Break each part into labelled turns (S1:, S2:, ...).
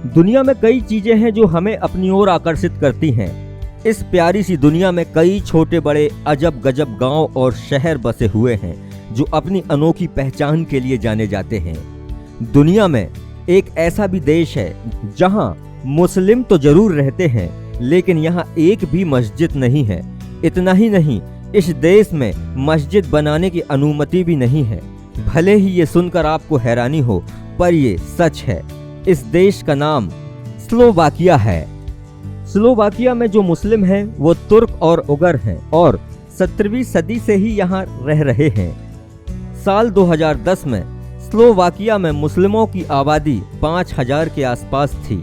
S1: दुनिया में कई चीजें हैं जो हमें अपनी ओर आकर्षित करती हैं। इस प्यारी सी दुनिया में कई छोटे बड़े अजब गजब गांव और शहर बसे हुए हैं जो अपनी अनोखी पहचान के लिए जाने जाते हैं। दुनिया में एक ऐसा भी देश है जहां मुस्लिम तो जरूर रहते हैं, लेकिन यहाँ एक भी मस्जिद नहीं है। इतना ही नहीं, इस देश में मस्जिद बनाने की अनुमति भी नहीं है। भले ही ये सुनकर आपको हैरानी हो, पर ये सच है। इस देश का नाम स्लोवाकिया है। स्लोवाकिया में जो मुस्लिम हैं वो तुर्क और उगर हैं और 17वीं सदी से ही यहाँ रह रहे हैं। साल 2010 में स्लोवाकिया में मुस्लिमों की आबादी 5000 के आसपास थी।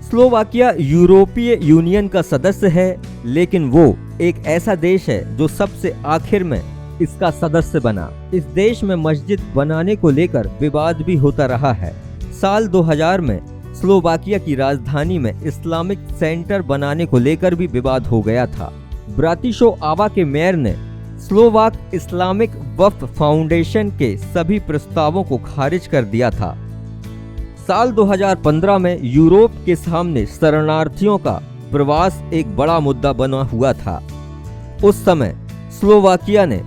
S1: स्लोवाकिया यूरोपीय यूनियन का सदस्य है, लेकिन वो एक ऐसा देश है जो सबसे आखिर में इसका सदस्य बना। इस देश में मस्जिद बनाने को लेकर विवाद भी होता रहा है। साल 2000 में स्लोवाकिया की राजधानी में इस्लामिक सेंटर बनाने को लेकर भी विवाद हो गया था। ब्रातिस्लावा के मेयर ने स्लोवाक इस्लामिक वक्फ फाउंडेशन के सभी प्रस्तावों को खारिज कर दिया था। साल 2015 में यूरोप के सामने शरणार्थियों का प्रवास एक बड़ा मुद्दा बना हुआ था। उस समय स्लोवाकिया ने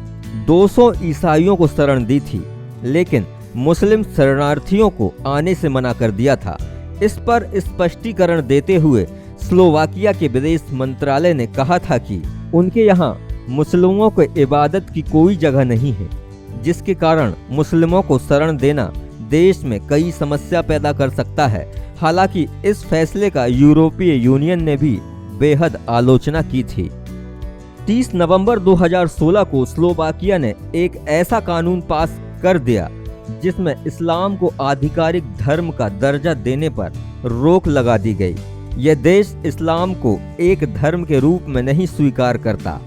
S1: 200 ईसाइयों को शरण दी थी, लेकिन मुस्लिम शरणार्थियों को आने से मना कर दिया था। इस पर स्पष्टीकरण देते हुए स्लोवाकिया के विदेश मंत्रालय ने कहा था कि उनके यहाँ मुस्लिमों को इबादत की कोई जगह नहीं है, जिसके कारण मुस्लिमों को शरण देना देश में कई समस्या पैदा कर सकता है। हालांकि इस फैसले का यूरोपीय यूनियन ने भी बेहद आलोचना की थी। 30 नवंबर 2016 को स्लोवाकिया ने एक ऐसा कानून पास कर दिया जिसमें इस्लाम को आधिकारिक धर्म का दर्जा देने पर रोक लगा दी गई। यह देश इस्लाम को एक धर्म के रूप में नहीं स्वीकार करता।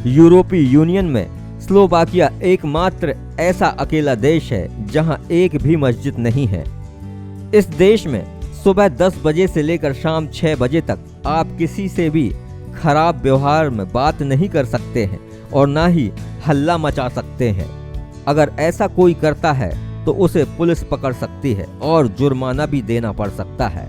S1: यूरोपीय यूनियन में स्लोवाकिया एकमात्र ऐसा अकेला देश है जहां एक भी मस्जिद नहीं है। इस देश में सुबह 10 बजे से लेकर शाम 6 बजे तक आप किसी से भी खराब व्यवहार में बात नहीं कर सकते हैं और ना ही हल्ला मचा सकते हैं। अगर ऐसा कोई करता है तो उसे पुलिस पकड़ सकती है और जुर्माना भी देना पड़ सकता है।